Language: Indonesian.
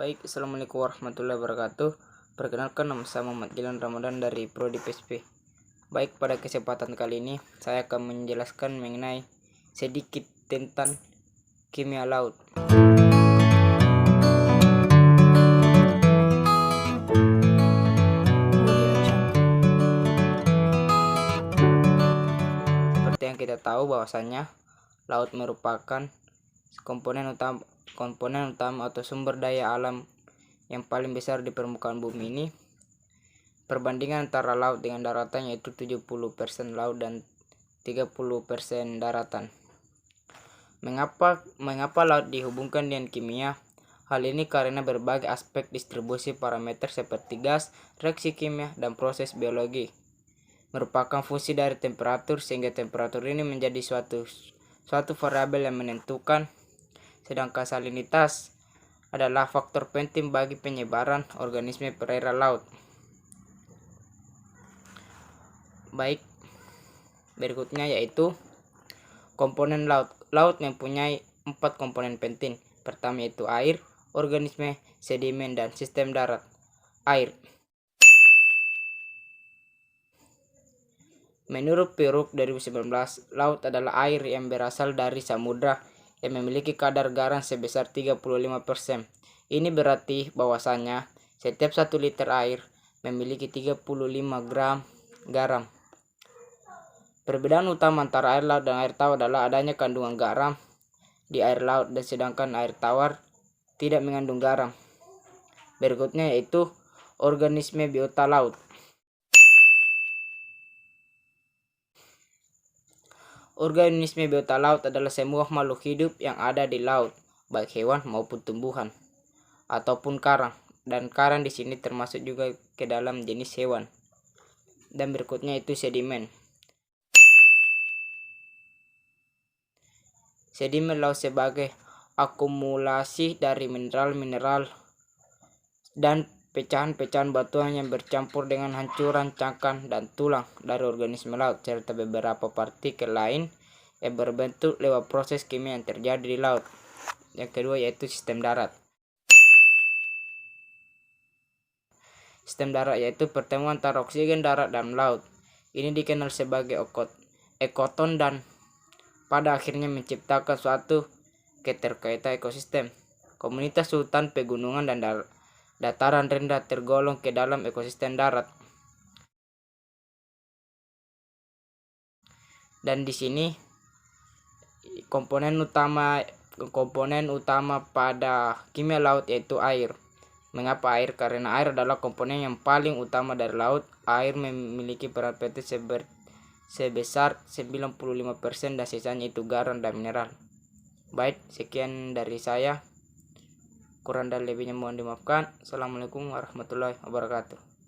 Baik, assalamualaikum warahmatullahi wabarakatuh. Perkenalkan, nama saya Muhammad Gilan Ramadan dari Prodi PSP. Baik, pada kesempatan kali ini saya akan menjelaskan mengenai sedikit tentang kimia laut. Seperti yang kita tahu bahwasanya laut merupakan komponen utama atau sumber daya alam yang paling besar di permukaan bumi ini. Perbandingan antara laut dengan daratan yaitu 70% laut dan 30% daratan. Mengapa laut dihubungkan dengan kimia? Hal ini karena berbagai aspek distribusi parameter seperti gas, reaksi kimia, dan proses biologi merupakan fungsi dari temperatur, sehingga temperatur ini menjadi suatu variabel yang menentukan. Sedangkan salinitas adalah faktor penting bagi penyebaran organisme perairan laut. Baik, berikutnya yaitu komponen laut. Laut mempunyai 4 komponen penting. Pertama yaitu air, organisme, sedimen, dan sistem darat. Air. Menurut PIRUK 2019, laut adalah air yang berasal dari samudra yang memiliki kadar garam sebesar 35%. Ini berarti bahwasanya setiap 1 liter air memiliki 35 gram garam. Perbedaan utama antara air laut dan air tawar adalah adanya kandungan garam di air laut, dan sedangkan air tawar tidak mengandung garam. Berikutnya yaitu organisme biota laut. Organisme biota laut adalah semua makhluk hidup yang ada di laut, baik hewan maupun tumbuhan ataupun karang. Dan karang di sini termasuk juga ke dalam jenis hewan. Dan berikutnya itu sedimen. Sedimen laut sebagai akumulasi dari mineral-mineral dan pecahan-pecahan batuan yang bercampur dengan hancuran cangkang dan tulang dari organisme laut, serta beberapa partikel lain yang berbentuk lewat proses kimia yang terjadi di laut. Yang kedua yaitu sistem darat. Sistem darat yaitu pertemuan antara oksigen darat dan laut. Ini dikenal sebagai ekoton dan pada akhirnya menciptakan suatu keterkaitan ekosistem. Komunitas hutan, pegunungan, dan dataran rendah tergolong ke dalam ekosistem darat. Dan di sini komponen utama pada kimia laut yaitu air. Mengapa air? Karena air adalah komponen yang paling utama dari laut. Air memiliki peran penting sebesar 95% dan sisanya itu garam dan mineral. Baik, sekian dari saya. Kurang dan lebihnya mohon dimaafkan. Assalamualaikum warahmatullahi wabarakatuh.